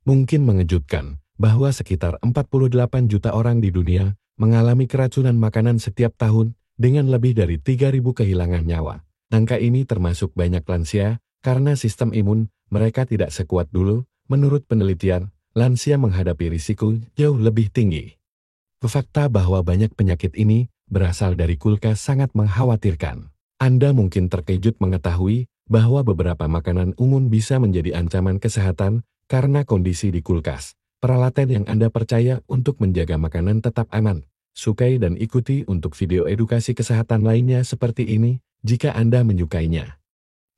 Mungkin mengejutkan bahwa sekitar 48 juta orang di dunia mengalami keracunan makanan setiap tahun dengan lebih dari 3.000 kehilangan nyawa. Angka ini termasuk banyak lansia karena sistem imun mereka tidak sekuat dulu. Menurut penelitian, lansia menghadapi risiko jauh lebih tinggi. Fakta bahwa banyak penyakit ini berasal dari kulkas sangat mengkhawatirkan. Anda mungkin terkejut mengetahui bahwa beberapa makanan umum bisa menjadi ancaman kesehatan karena kondisi di kulkas. Peralatan yang Anda percaya untuk menjaga makanan tetap aman. Sukai dan ikuti untuk video edukasi kesehatan lainnya seperti ini jika Anda menyukainya.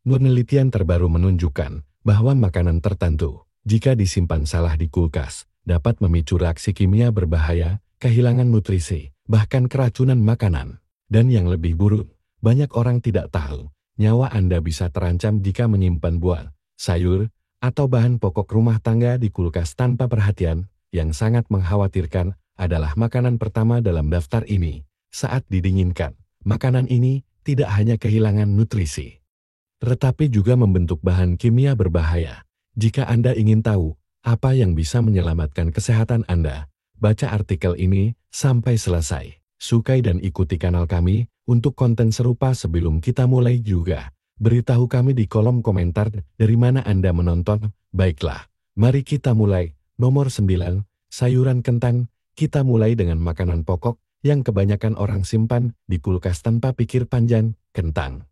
Penelitian terbaru menunjukkan bahwa makanan tertentu, jika disimpan salah di kulkas, dapat memicu reaksi kimia berbahaya, kehilangan nutrisi, bahkan keracunan makanan. Dan yang lebih buruk, banyak orang tidak tahu, nyawa Anda bisa terancam jika menyimpan buah, sayur, atau bahan pokok rumah tangga di kulkas tanpa perhatian. Yang sangat mengkhawatirkan adalah makanan pertama dalam daftar ini. Saat didinginkan, makanan ini tidak hanya kehilangan nutrisi, tetapi juga membentuk bahan kimia berbahaya. Jika Anda ingin tahu apa yang bisa menyelamatkan kesehatan Anda, baca artikel ini sampai selesai. Sukai dan ikuti kanal kami untuk konten serupa sebelum kita mulai juga. Beritahu kami di kolom komentar dari mana Anda menonton. Baiklah, mari kita mulai. Nomor 9, sayuran kentang. Kita mulai dengan makanan pokok yang kebanyakan orang simpan di kulkas tanpa pikir panjang, kentang.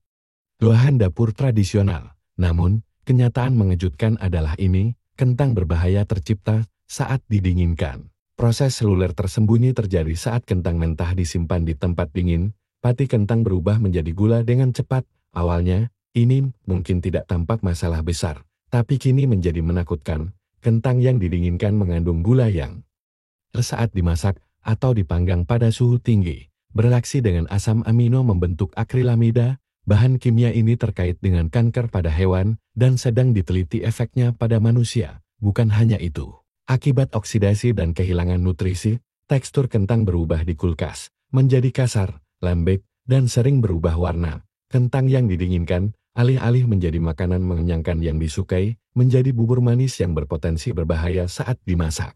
Bahan dapur tradisional. Namun, kenyataan mengejutkan adalah ini, kentang berbahaya tercipta saat didinginkan. Proses seluler tersembunyi terjadi saat kentang mentah disimpan di tempat dingin. Pati kentang berubah menjadi gula dengan cepat. Awalnya, ini mungkin tidak tampak masalah besar, tapi kini menjadi menakutkan. Kentang yang didinginkan mengandung gula yang saat dimasak atau dipanggang pada suhu tinggi, bereaksi dengan asam amino membentuk akrilamida. Bahan kimia ini terkait dengan kanker pada hewan dan sedang diteliti efeknya pada manusia. Bukan hanya itu, akibat oksidasi dan kehilangan nutrisi, tekstur kentang berubah di kulkas, menjadi kasar, lembek, dan sering berubah warna. Kentang yang didinginkan, alih-alih menjadi makanan mengenyangkan yang disukai, menjadi bubur manis yang berpotensi berbahaya saat dimasak.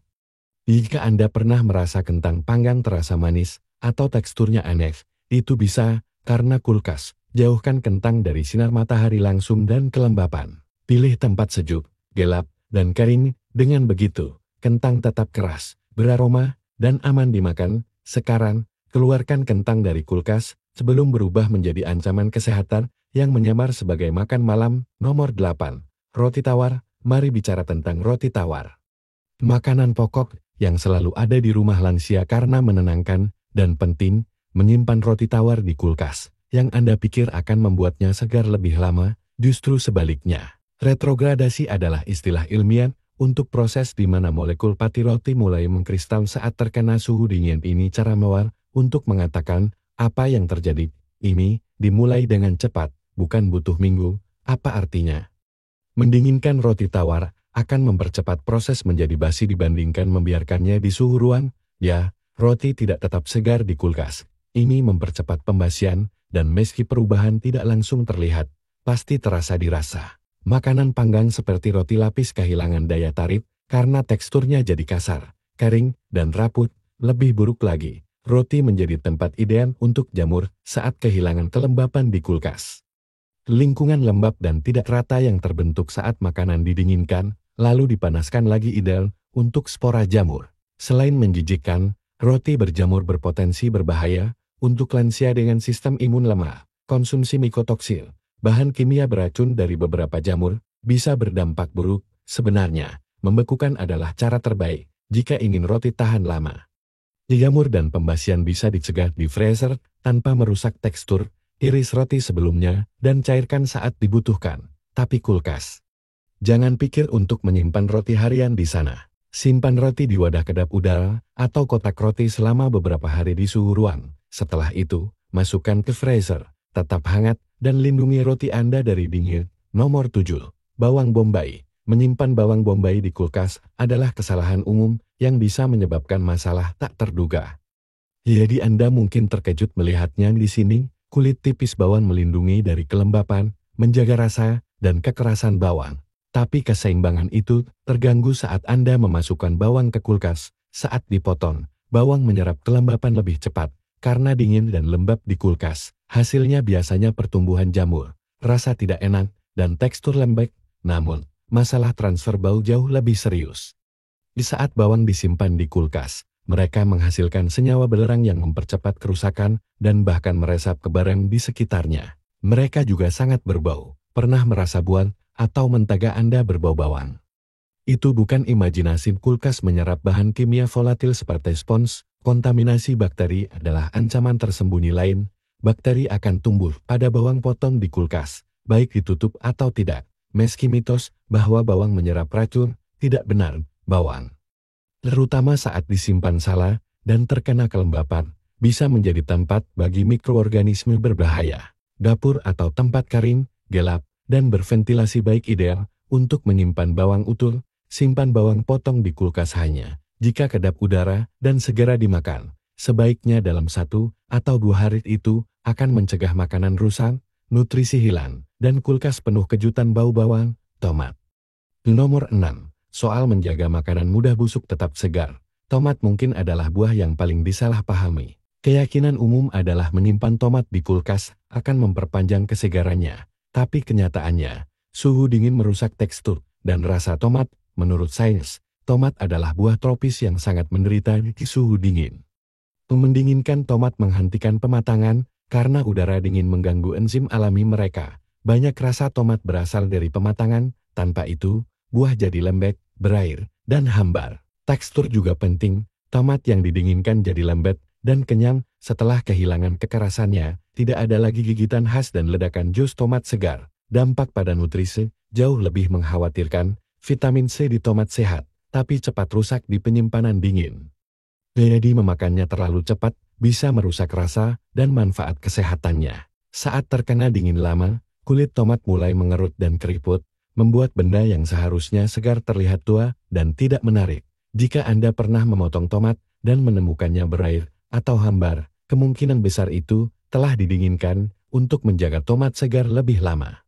Jika Anda pernah merasa kentang panggang terasa manis, atau teksturnya aneh, itu bisa karena kulkas. Jauhkan kentang dari sinar matahari langsung dan kelembapan. Pilih tempat sejuk, gelap, dan kering. Dengan begitu, kentang tetap keras, beraroma, dan aman dimakan. Sekarang, keluarkan kentang dari kulkas sebelum berubah menjadi ancaman kesehatan yang menyamar sebagai makan malam. Nomor 8, roti tawar. Mari bicara tentang roti tawar. Makanan pokok yang selalu ada di rumah lansia karena menenangkan dan penting. Menyimpan roti tawar di kulkas yang Anda pikir akan membuatnya segar lebih lama, justru sebaliknya. Retrogradasi adalah istilah ilmiah untuk proses di mana molekul pati roti mulai mengkristal saat terkena suhu dingin. Ini cara mawar untuk mengatakan apa yang terjadi. Ini dimulai dengan cepat, bukan butuh minggu. Apa artinya? Mendinginkan roti tawar akan mempercepat proses menjadi basi dibandingkan membiarkannya di suhu ruang. Ya, roti tidak tetap segar di kulkas. Ini mempercepat pembasian, dan meski perubahan tidak langsung terlihat, pasti terasa dirasa. Makanan panggang seperti roti lapis kehilangan daya tarik karena teksturnya jadi kasar, kering, dan rapuh. Lebih buruk lagi, roti menjadi tempat ideal untuk jamur saat kehilangan kelembapan di kulkas. Lingkungan lembab dan tidak rata yang terbentuk saat makanan didinginkan, lalu dipanaskan lagi ideal untuk spora jamur. Selain menjijikkan, roti berjamur berpotensi berbahaya untuk lansia dengan sistem imun lemah. Konsumsi mikotoksil, bahan kimia beracun dari beberapa jamur, bisa berdampak buruk. Sebenarnya, membekukan adalah cara terbaik jika ingin roti tahan lama. Jamur dan pembasian bisa dicegah di freezer tanpa merusak tekstur. Iris roti sebelumnya dan cairkan saat dibutuhkan. Tapi kulkas, jangan pikir untuk menyimpan roti harian di sana. Simpan roti di wadah kedap udara atau kotak roti selama beberapa hari di suhu ruang. Setelah itu, masukkan ke freezer, tetap hangat, dan lindungi roti Anda dari dingin. Nomor 7, bawang bombay. Menyimpan bawang bombay di kulkas adalah kesalahan umum yang bisa menyebabkan masalah tak terduga. Jadi Anda mungkin terkejut melihatnya di sini. Kulit tipis bawang melindungi dari kelembapan, menjaga rasa, dan kekerasan bawang. Tapi keseimbangan itu terganggu saat Anda memasukkan bawang ke kulkas. Saat dipotong, bawang menyerap kelembapan lebih cepat karena dingin dan lembab di kulkas. Hasilnya biasanya pertumbuhan jamur, rasa tidak enak, dan tekstur lembek. Namun, masalah transfer bau jauh lebih serius. Di saat bawang disimpan di kulkas, mereka menghasilkan senyawa belerang yang mempercepat kerusakan dan bahkan meresap ke barang di sekitarnya. Mereka juga sangat berbau. Pernah merasa buan atau mentega Anda berbau bawang? Itu bukan imajinasi. Kulkas menyerap bahan kimia volatil seperti spons. Kontaminasi bakteri adalah ancaman tersembunyi lain. Bakteri akan tumbuh pada bawang potong di kulkas, baik ditutup atau tidak. Meski mitos bahwa bawang menyerap racun, tidak benar. Bawang, terutama saat disimpan salah dan terkena kelembapan, bisa menjadi tempat bagi mikroorganisme berbahaya. Dapur atau tempat kering, gelap, dan berventilasi baik ideal untuk menyimpan bawang utuh. Simpan bawang potong di kulkas hanya jika kedap udara dan segera dimakan. Sebaiknya dalam 1 atau 2 hari. Itu akan mencegah makanan rusak, nutrisi hilang, dan kulkas penuh kejutan bau bawang. Tomat. Nomor 6. Soal menjaga makanan mudah busuk tetap segar. Tomat mungkin adalah buah yang paling disalahpahami. Keyakinan umum adalah menyimpan tomat di kulkas akan memperpanjang kesegarannya. Tapi kenyataannya, suhu dingin merusak tekstur dan rasa tomat. Menurut sains, tomat adalah buah tropis yang sangat menderita di suhu dingin. Mendinginkan tomat menghentikan pematangan karena udara dingin mengganggu enzim alami mereka. Banyak rasa tomat berasal dari pematangan, tanpa itu, buah jadi lembek, berair, dan hambar. Tekstur juga penting, tomat yang didinginkan jadi lembek dan kenyang setelah kehilangan kekerasannya. Tidak ada lagi gigitan khas dan ledakan jus tomat segar. Dampak pada nutrisi jauh lebih mengkhawatirkan. Vitamin C di tomat sehat, tapi cepat rusak di penyimpanan dingin. Jadi memakannya terlalu cepat bisa merusak rasa dan manfaat kesehatannya. Saat terkena dingin lama, kulit tomat mulai mengerut dan keriput, membuat benda yang seharusnya segar terlihat tua dan tidak menarik. Jika Anda pernah memotong tomat dan menemukannya berair atau hambar, kemungkinan besar itu telah didinginkan untuk menjaga tomat segar lebih lama.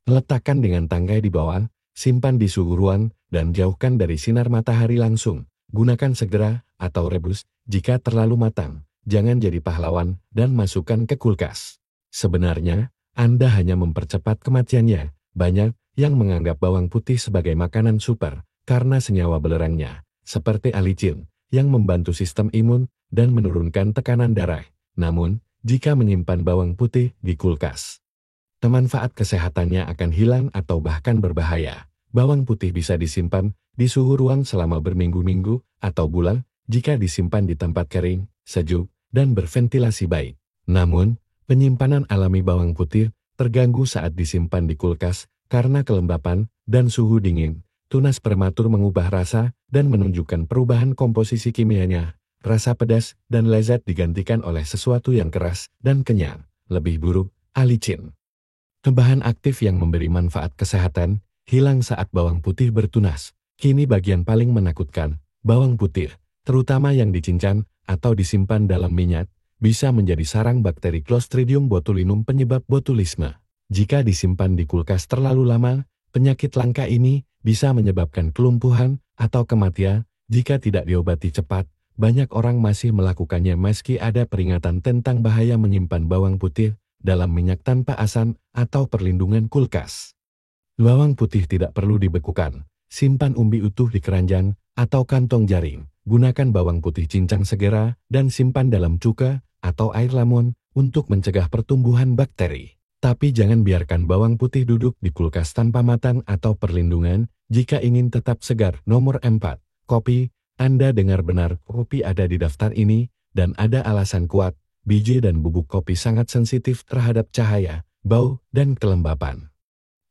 Letakkan dengan tangkai di bawah. Simpan di suhu ruang, dan jauhkan dari sinar matahari langsung. Gunakan segera atau rebus jika terlalu matang. Jangan jadi pahlawan dan masukkan ke kulkas. Sebenarnya, Anda hanya mempercepat kematiannya. Banyak yang menganggap bawang putih sebagai makanan super karena senyawa belerangnya, seperti alicin, yang membantu sistem imun dan menurunkan tekanan darah. Namun, jika menyimpan bawang putih di kulkas, manfaat kesehatannya akan hilang atau bahkan berbahaya. Bawang putih bisa disimpan di suhu ruang selama berminggu-minggu atau bulan jika disimpan di tempat kering, sejuk, dan berventilasi baik. Namun, penyimpanan alami bawang putih terganggu saat disimpan di kulkas karena kelembapan dan suhu dingin. Tunas prematur mengubah rasa dan menunjukkan perubahan komposisi kimianya. Rasa pedas dan lezat digantikan oleh sesuatu yang keras dan kenyang. Lebih buruk, alicin, bahan aktif yang memberi manfaat kesehatan, hilang saat bawang putih bertunas. Kini bagian paling menakutkan, bawang putih, terutama yang dicincang atau disimpan dalam minyak, bisa menjadi sarang bakteri Clostridium botulinum penyebab botulisme. Jika disimpan di kulkas terlalu lama, penyakit langka ini bisa menyebabkan kelumpuhan atau kematian. Jika tidak diobati cepat, banyak orang masih melakukannya meski ada peringatan tentang bahaya menyimpan bawang putih dalam minyak tanpa asam atau perlindungan kulkas. Bawang putih tidak perlu dibekukan. Simpan umbi utuh di keranjang atau kantong jaring. Gunakan bawang putih cincang segera dan simpan dalam cuka atau air lemon untuk mencegah pertumbuhan bakteri. Tapi jangan biarkan bawang putih duduk di kulkas tanpa matang atau perlindungan jika ingin tetap segar. Nomor 4. Kopi. Anda dengar benar, kopi ada di daftar ini, dan ada alasan kuat. Biji dan bubuk kopi sangat sensitif terhadap cahaya, bau, dan kelembapan.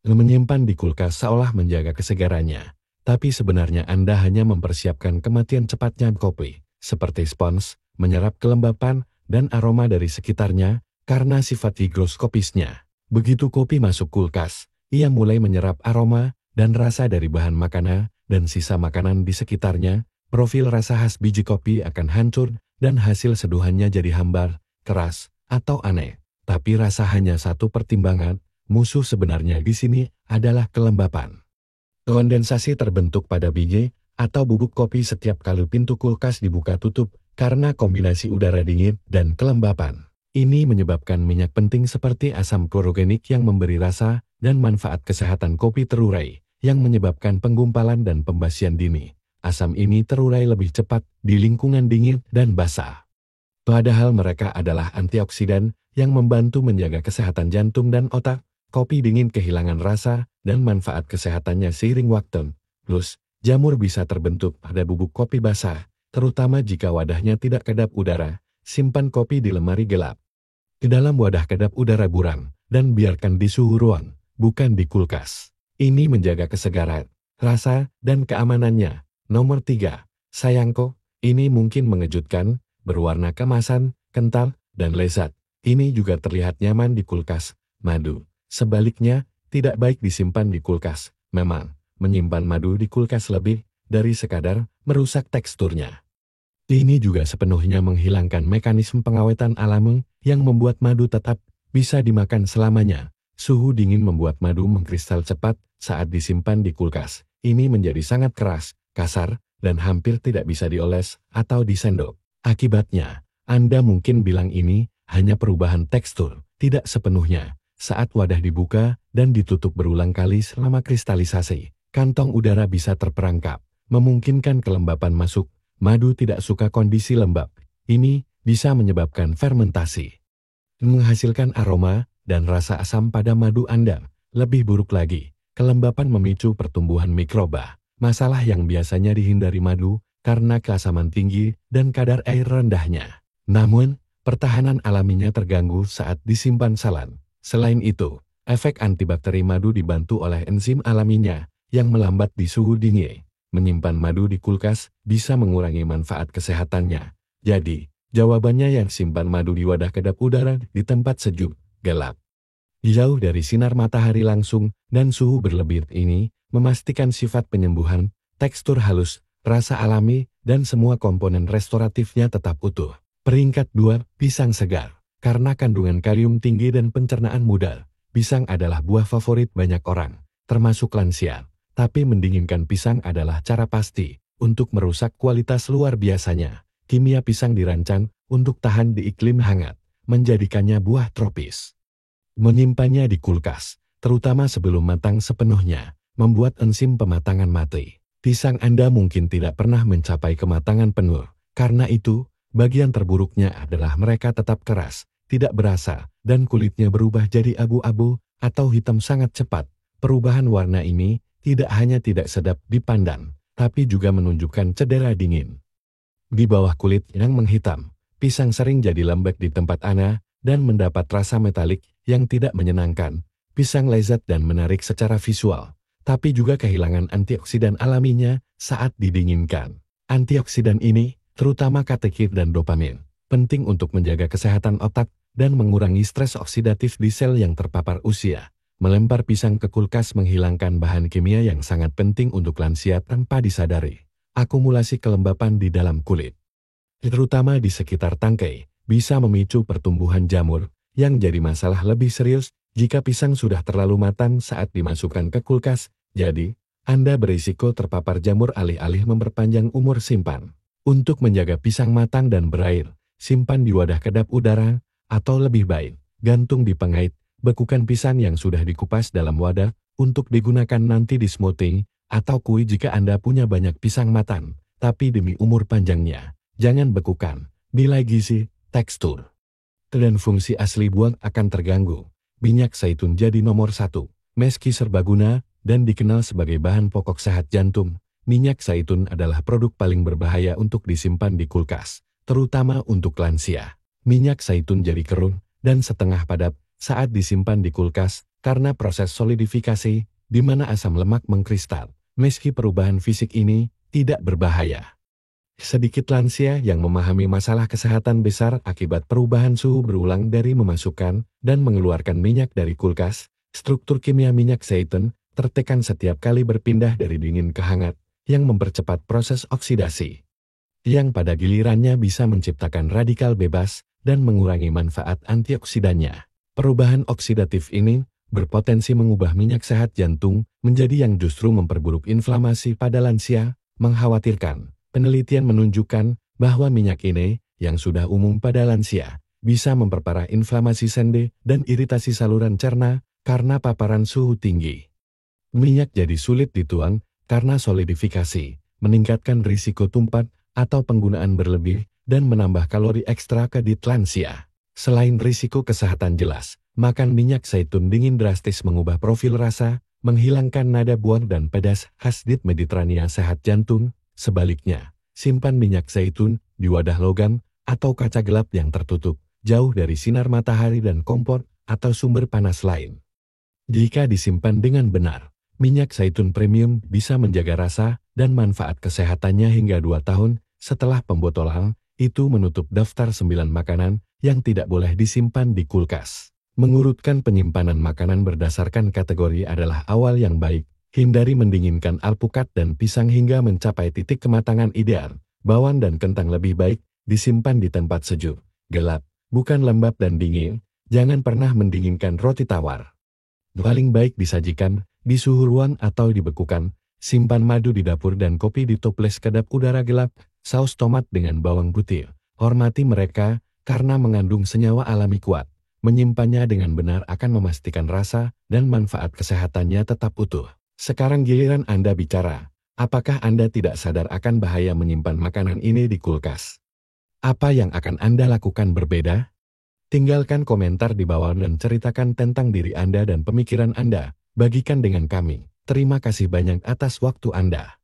Menyimpan di kulkas seolah menjaga kesegarannya, tapi sebenarnya Anda hanya mempersiapkan kematian cepatnya. Kopi, seperti spons, menyerap kelembapan dan aroma dari sekitarnya karena sifat higroskopisnya. Begitu kopi masuk kulkas, ia mulai menyerap aroma dan rasa dari bahan makanan dan sisa makanan di sekitarnya. Profil rasa khas biji kopi akan hancur dan hasil seduhannya jadi hambar, keras, atau aneh. Tapi rasa hanya satu pertimbangan. Musuh sebenarnya di sini adalah kelembapan. Kondensasi terbentuk pada biji atau bubuk kopi setiap kali pintu kulkas dibuka tutup karena kombinasi udara dingin dan kelembapan. Ini menyebabkan minyak penting seperti asam klorogenik yang memberi rasa dan manfaat kesehatan kopi terurai, yang menyebabkan penggumpalan dan pembasian dini. Asam ini terurai lebih cepat di lingkungan dingin dan basah. Padahal mereka adalah antioksidan yang membantu menjaga kesehatan jantung dan otak. Kopi dingin kehilangan rasa dan manfaat kesehatannya seiring waktu. Plus, jamur bisa terbentuk pada bubuk kopi basah, terutama jika wadahnya tidak kedap udara. Simpan kopi di lemari gelap. Di dalam wadah kedap udara buram, dan biarkan di suhu ruang, bukan di kulkas. Ini menjaga kesegaran, rasa, dan keamanannya. Nomor 3. Sayangko, ini mungkin mengejutkan, berwarna kemasan, kental, dan lezat. Ini juga terlihat nyaman di kulkas. Madu, sebaliknya, tidak baik disimpan di kulkas. Memang, menyimpan madu di kulkas lebih dari sekadar merusak teksturnya. Ini juga sepenuhnya menghilangkan mekanisme pengawetan alami yang membuat madu tetap bisa dimakan selamanya. Suhu dingin membuat madu mengkristal cepat saat disimpan di kulkas. Ini menjadi sangat keras, kasar, dan hampir tidak bisa dioles atau disendok. Akibatnya, Anda mungkin bilang ini hanya perubahan tekstur, tidak sepenuhnya. Saat wadah dibuka dan ditutup berulang kali selama kristalisasi, kantong udara bisa terperangkap, memungkinkan kelembapan masuk. Madu tidak suka kondisi lembab. Ini bisa menyebabkan fermentasi, menghasilkan aroma dan rasa asam pada madu Anda. Lebih buruk lagi, kelembapan memicu pertumbuhan mikroba, masalah yang biasanya dihindari madu karena keasaman tinggi dan kadar air rendahnya. Namun, pertahanan alaminya terganggu saat disimpan salan. Selain itu, efek antibakteri madu dibantu oleh enzim alaminya yang melambat di suhu dingin. Menyimpan madu di kulkas bisa mengurangi manfaat kesehatannya. Jadi, jawabannya yang simpan madu di wadah kedap udara di tempat sejuk, gelap, jauh dari sinar matahari langsung dan suhu berlebih ini memastikan sifat penyembuhan, tekstur halus, rasa alami, dan semua komponen restoratifnya tetap utuh. Peringkat 2, pisang segar. Karena kandungan kalium tinggi dan pencernaan mudah, pisang adalah buah favorit banyak orang, termasuk lansia. Tapi mendinginkan pisang adalah cara pasti untuk merusak kualitas luar biasanya. Kimia pisang dirancang untuk tahan di iklim hangat, menjadikannya buah tropis. Menyimpannya di kulkas, terutama sebelum matang sepenuhnya, membuat enzim pematangan mati. Pisang Anda mungkin tidak pernah mencapai kematangan penuh. Karena itu, bagian terburuknya adalah mereka tetap keras, tidak berasa, dan kulitnya berubah jadi abu-abu atau hitam sangat cepat. Perubahan warna ini tidak hanya tidak sedap dipandang, tapi juga menunjukkan cedera dingin. Di bawah kulit yang menghitam, pisang sering jadi lembek di tempat Anda dan mendapat rasa metalik yang tidak menyenangkan. Pisang lezat dan menarik secara visual, tapi juga kehilangan antioksidan alaminya saat didinginkan. Antioksidan ini, terutama katekit dan dopamin, penting untuk menjaga kesehatan otak dan mengurangi stres oksidatif di sel yang terpapar usia. Melempar pisang ke kulkas menghilangkan bahan kimia yang sangat penting untuk lansia tanpa disadari. Akumulasi kelembapan di dalam kulit, terutama di sekitar tangkai, bisa memicu pertumbuhan jamur, yang jadi masalah lebih serius jika pisang sudah terlalu matang saat dimasukkan ke kulkas. Jadi, Anda berisiko terpapar jamur alih-alih memperpanjang umur simpan. Untuk menjaga pisang matang dan berair, simpan di wadah kedap udara, atau lebih baik, gantung di pengait. Bekukan pisang yang sudah dikupas dalam wadah untuk digunakan nanti di smoothie atau kue jika Anda punya banyak pisang matang. Tapi demi umur panjangnya, jangan bekukan. Nilai gizi, tekstur, dan fungsi asli buah akan terganggu. Minyak zaitun jadi nomor 1. Meski serbaguna dan dikenal sebagai bahan pokok sehat jantung, minyak zaitun adalah produk paling berbahaya untuk disimpan di kulkas, terutama untuk lansia. Minyak zaitun jadi keruh dan setengah padat saat disimpan di kulkas karena proses solidifikasi, di mana asam lemak mengkristal. Meski perubahan fisik ini tidak berbahaya, sedikit lansia yang memahami masalah kesehatan besar akibat perubahan suhu berulang dari memasukkan dan mengeluarkan minyak dari kulkas. Struktur kimia minyak zaitun tertekan setiap kali berpindah dari dingin ke hangat, yang mempercepat proses oksidasi, yang pada gilirannya bisa menciptakan radikal bebas dan mengurangi manfaat antioksidannya. Perubahan oksidatif ini berpotensi mengubah minyak sehat jantung menjadi yang justru memperburuk inflamasi pada lansia, mengkhawatirkan. Penelitian menunjukkan bahwa minyak ini, yang sudah umum pada lansia, bisa memperparah inflamasi sende dan iritasi saluran cerna karena paparan suhu tinggi. Minyak jadi sulit dituang karena solidifikasi, meningkatkan risiko tumpat atau penggunaan berlebih, dan menambah kalori ekstra ke diet lansia. Selain risiko kesehatan jelas, makan minyak zaitun dingin drastis mengubah profil rasa, menghilangkan nada buang dan pedas khas diet Mediterania sehat jantung. Sebaliknya, simpan minyak zaitun di wadah logam atau kaca gelap yang tertutup, jauh dari sinar matahari dan kompor atau sumber panas lain. Jika disimpan dengan benar, minyak zaitun premium bisa menjaga rasa dan manfaat kesehatannya hingga 2 tahun setelah pembotolan. Itu menutup daftar 9 makanan yang tidak boleh disimpan di kulkas. Mengurutkan penyimpanan makanan berdasarkan kategori adalah awal yang baik. Hindari mendinginkan alpukat dan pisang hingga mencapai titik kematangan ideal. Bawang dan kentang lebih baik disimpan di tempat sejuk, gelap, bukan lembab dan dingin. Jangan pernah mendinginkan roti tawar. Paling baik disajikan di suhu ruang atau dibekukan. Simpan madu di dapur dan kopi di toples kedap udara gelap. Saus tomat dengan bawang putih. Hormati mereka karena mengandung senyawa alami kuat. Menyimpannya dengan benar akan memastikan rasa dan manfaat kesehatannya tetap utuh. Sekarang giliran Anda bicara. Apakah Anda tidak sadar akan bahaya menyimpan makanan ini di kulkas? Apa yang akan Anda lakukan berbeda? Tinggalkan komentar di bawah dan ceritakan tentang diri Anda dan pemikiran Anda. Bagikan dengan kami. Terima kasih banyak atas waktu Anda.